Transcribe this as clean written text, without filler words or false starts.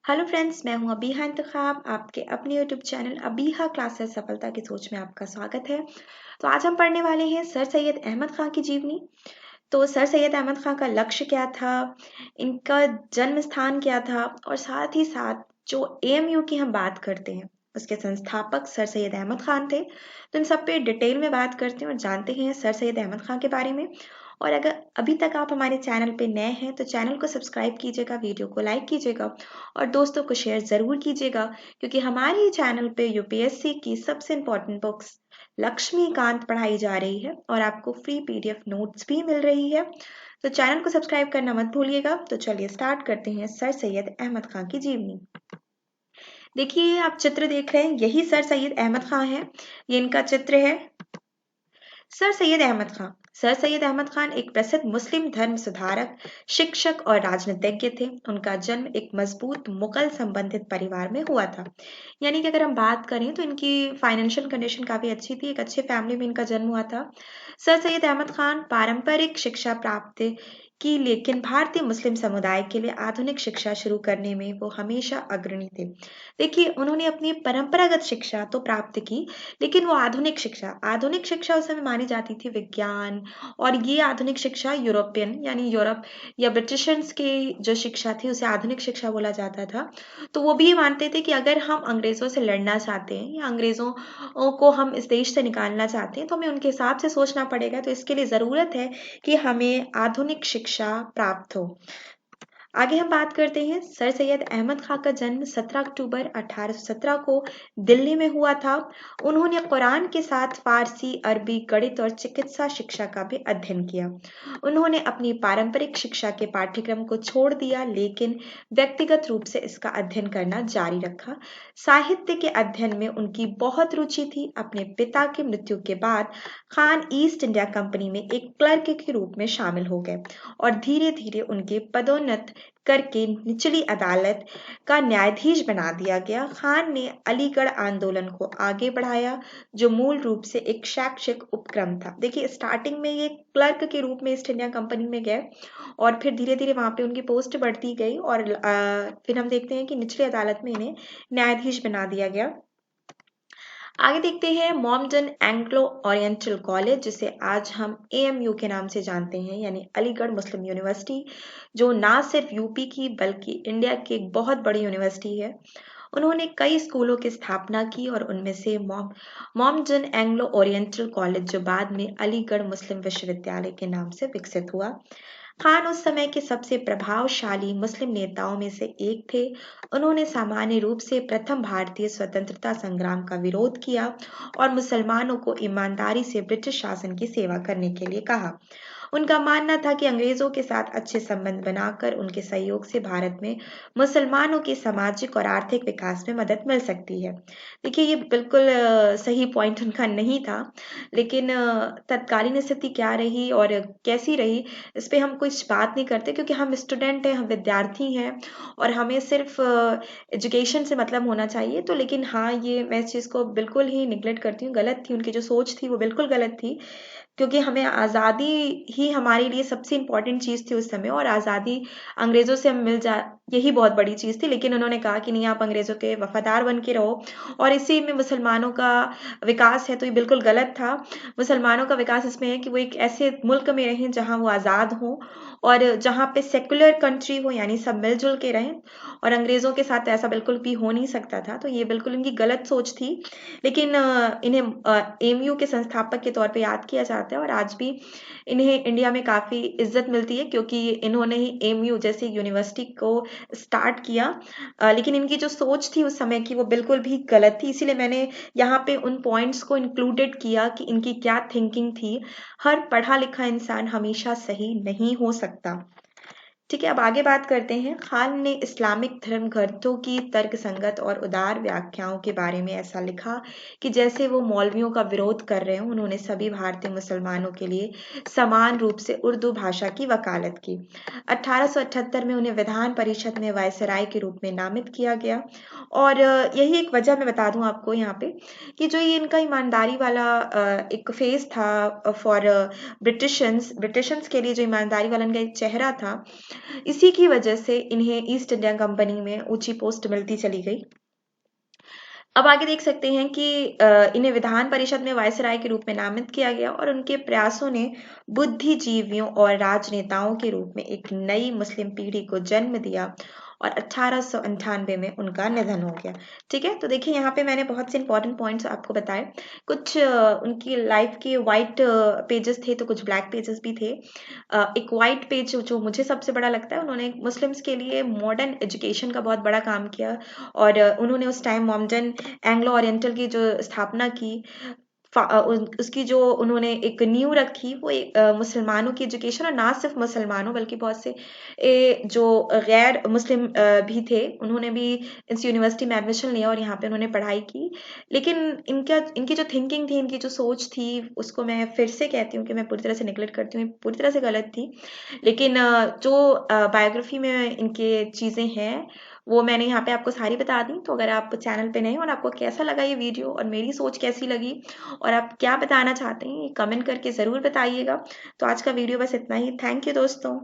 Hello friends, मैं हूं अबीहा इंतखाब। आपके अपने यूट्यूब चैनल अबीहा क्लासेस सफलता की सोच में आपका स्वागत है। तो आज हम पढ़ने वाले हैं सर सैयद अहमद खां की जीवनी। तो सर सैयद अहमद खां का लक्ष्य क्या था, इनका जन्म स्थान क्या था, और साथ ही साथ जो एएमयू की हम बात करते हैं उसके संस्थापक सर सैयद अहमद खान थे। तो इन सब पे डिटेल में बात करते हैं और जानते हैं सर सैयद अहमद खां के बारे में। और अगर अभी तक आप हमारे चैनल पे नए हैं तो चैनल को सब्सक्राइब कीजिएगा, वीडियो को लाइक कीजिएगा और दोस्तों को शेयर ज़रूर कीजिएगा, क्योंकि हमारे चैनल पे यूपीएससी की सबसे इम्पोर्टेंट बुक्स लक्ष्मीकांत पढ़ाई जा रही है और आपको फ्री पीडीएफ नोट्स भी मिल रही है। तो चैनल को सब्सक्राइब करना मत भूलिएगा। तो चलिए स्टार्ट करते हैं सर सैयद अहमद खां की जीवनी। देखिए, आप चित्र देख रहे हैं, यही सर सैयद अहमद खां है। ये इनका चित्र है। सर सैयद अहमद खान। सर सैयद अहमद खान एक प्रसिद्ध मुस्लिम धर्म सुधारक, शिक्षक और राजनीतिज्ञ थे। उनका जन्म एक मजबूत मुगल संबंधित परिवार में हुआ था। यानी कि अगर हम बात करें तो इनकी फाइनेंशियल कंडीशन काफी अच्छी थी, एक अच्छे फैमिली में इनका जन्म हुआ था। सर सैयद अहमद खान पारंपरिक शिक्षा प्राप्त की, लेकिन भारतीय मुस्लिम समुदाय के लिए आधुनिक शिक्षा शुरू करने में वो हमेशा अग्रणी थे। देखिए, उन्होंने अपनी परंपरागत शिक्षा तो प्राप्त की, लेकिन वो आधुनिक शिक्षा उस समय मानी जाती थी विज्ञान। और ये आधुनिक शिक्षा यूरोपियन यानी यूरोप या ब्रिटिशर्स की जो शिक्षा थी उसे आधुनिक शिक्षा बोला जाता था। तो वो भी ये मानते थे कि अगर हम अंग्रेजों से लड़ना चाहते हैं या अंग्रेजों को हम इस देश से निकालना चाहते हैं तो हमें उनके हिसाब से सोचना पड़ेगा। तो इसके लिए ज़रूरत है कि हमें आधुनिक शिक्षा प्राप्त हो। आगे हम बात करते हैं। सर सैयद अहमद खां का जन्म 17 अक्टूबर 1817 को दिल्ली में हुआ था। उन्होंने कुरान के साथ फारसी, अरबी, गणित और चिकित्सा शिक्षा का भी अध्ययन किया। उन्होंने अपनी पारंपरिक शिक्षा के पाठ्यक्रम को छोड़ दिया, लेकिन व्यक्तिगत रूप से इसका अध्ययन करना जारी रखा। साहित्य के अध्ययन में उनकी बहुत रुचि थी। अपने पिता की मृत्यु के बाद खान ईस्ट इंडिया कंपनी में एक क्लर्क के रूप में शामिल हो गए और धीरे धीरे उनके पदोन्नत करके निचली अदालत का न्यायाधीश बना दिया गया। खान ने अलीगढ़ आंदोलन को आगे बढ़ाया, जो मूल रूप से एक शैक्षिक उपक्रम था। देखिए, स्टार्टिंग में ये क्लर्क के रूप में ईस्ट इंडिया कंपनी में गए और फिर धीरे धीरे वहां पे उनकी पोस्ट बढ़ती गई और फिर हम देखते हैं कि निचली अदालत में इन्हें न्यायाधीश बना दिया गया। आगे देखते हैं मॉमडन एंग्लो ओरिएंटल कॉलेज, जिसे आज हम एएमयू के नाम से जानते हैं, यानी अलीगढ़ मुस्लिम यूनिवर्सिटी, जो ना सिर्फ यूपी की बल्कि इंडिया की एक बहुत बड़ी यूनिवर्सिटी है। उन्होंने कई स्कूलों की स्थापना की और उनमें से मॉमडन एंग्लो ओरिएंटल कॉलेज, जो बाद में अलीगढ़ मुस्लिम विश्वविद्यालय के नाम से विकसित हुआ। खान उस समय के सबसे प्रभावशाली मुस्लिम नेताओं में से एक थे। उन्होंने सामान्य रूप से प्रथम भारतीय स्वतंत्रता संग्राम का विरोध किया और मुसलमानों को ईमानदारी से ब्रिटिश शासन की सेवा करने के लिए कहा। उनका मानना था कि अंग्रेजों के साथ अच्छे संबंध बनाकर उनके सहयोग से भारत में मुसलमानों के सामाजिक और आर्थिक विकास में मदद मिल सकती है। देखिए, ये बिल्कुल सही पॉइंट उनका नहीं था, लेकिन तत्कालीन स्थिति क्या रही और कैसी रही इस पे हम कुछ बात नहीं करते, क्योंकि हम स्टूडेंट हैं, हम विद्यार्थी हैं और हमें सिर्फ एजुकेशन से मतलब होना चाहिए। तो लेकिन हाँ, ये मैं इस चीज़ को बिल्कुल ही निगलेक्ट करती हूँ। गलत थी, उनकी जो सोच थी वो बिल्कुल गलत थी, क्योंकि हमें आज़ादी ही हमारे लिए सबसे इम्पोर्टेंट चीज़ थी उस समय, और आज़ादी अंग्रेज़ों से हम मिल जा यही बहुत बड़ी चीज़ थी। लेकिन उन्होंने कहा कि नहीं, आप अंग्रेज़ों के वफादार बन के रहो और इसी में मुसलमानों का विकास है। तो ये बिल्कुल गलत था। मुसलमानों का विकास इसमें है कि वो एक ऐसे मुल्क में रहें जहाँ वो आज़ाद हों और जहाँ पे सेकुलर कंट्री हो, यानी सब मिलजुल के रहें। और अंग्रेज़ों के साथ ऐसा बिल्कुल भी हो नहीं सकता था। तो ये बिल्कुल इनकी गलत सोच थी। लेकिन इन्हें एमयू के संस्थापक के तौर पे याद किया जाता है और आज भी इन्हें इंडिया में काफ़ी इज्जत मिलती है, क्योंकि इन्होंने ही एमयू जैसी यूनिवर्सिटी को स्टार्ट किया। लेकिन इनकी जो सोच थी उस समय की वो बिल्कुल भी गलत थी। इसीलिए मैंने यहाँ पे उन पॉइंट्स को इंक्लूडेड किया कि इनकी क्या थिंकिंग थी। हर पढ़ा लिखा इंसान हमेशा सही नहीं हो सकता। ठीक है, अब आगे बात करते हैं। खान ने इस्लामिक धर्म ग्रंथों की तर्कसंगत और उदार व्याख्याओं के बारे में ऐसा लिखा कि जैसे वो मौलवियों का विरोध कर रहे हों। उन्होंने सभी भारतीय मुसलमानों के लिए समान रूप से उर्दू भाषा की वकालत की। 1878 में उन्हें विधान परिषद में वायसराय के रूप में नामित किया गया। और यही एक वजह मैं बता दूं आपको यहाँ पे कि जो ये इनका ईमानदारी वाला एक फेज था फॉर ब्रिटिशंस के लिए, जो ईमानदारी वाला इनका एक चेहरा था, इसी की वजह से इन्हें ईस्ट इंडिया कंपनी में ऊंची पोस्ट मिलती चली गई। अब आगे देख सकते हैं कि इन्हें विधान परिषद में वायसराय के रूप में नामित किया गया और उनके प्रयासों ने बुद्धिजीवियों और राजनेताओं के रूप में एक नई मुस्लिम पीढ़ी को जन्म दिया और 1898 में उनका निधन हो गया। ठीक है, तो देखिए यहाँ पे मैंने बहुत से इंपॉर्टेंट पॉइंट्स आपको बताए। कुछ उनकी लाइफ के वाइट पेजेस थे तो कुछ ब्लैक पेजेस भी थे। एक वाइट पेज जो मुझे सबसे बड़ा लगता है, उन्होंने मुस्लिम्स के लिए मॉडर्न एजुकेशन का बहुत बड़ा काम किया और उन्होंने उस टाइम मॉमडन एंग्लो ओरिएंटल की जो स्थापना की, उसकी जो उन्होंने एक नींव रखी वो मुसलमानों की एजुकेशन, और ना सिर्फ मुसलमानों बल्कि बहुत से जो गैर मुस्लिम भी थे, उन्होंने भी इस यूनिवर्सिटी में एडमिशन लिया और यहाँ पे उन्होंने पढ़ाई की। लेकिन इनकी जो थिंकिंग थी, इनकी जो सोच थी, उसको मैं फिर से कहती हूँ कि मैं पूरी तरह से निगलेक्ट करती हूँ, पूरी तरह से गलत थी। लेकिन जो बायोग्राफी में इनके चीज़ें हैं वो मैंने यहाँ पे आपको सारी बता दी। तो अगर आप चैनल पे नए हो और आपको कैसा लगा ये वीडियो और मेरी सोच कैसी लगी और आप क्या बताना चाहते हैं, कमेंट करके ज़रूर बताइएगा। तो आज का वीडियो बस इतना ही। थैंक यू दोस्तों।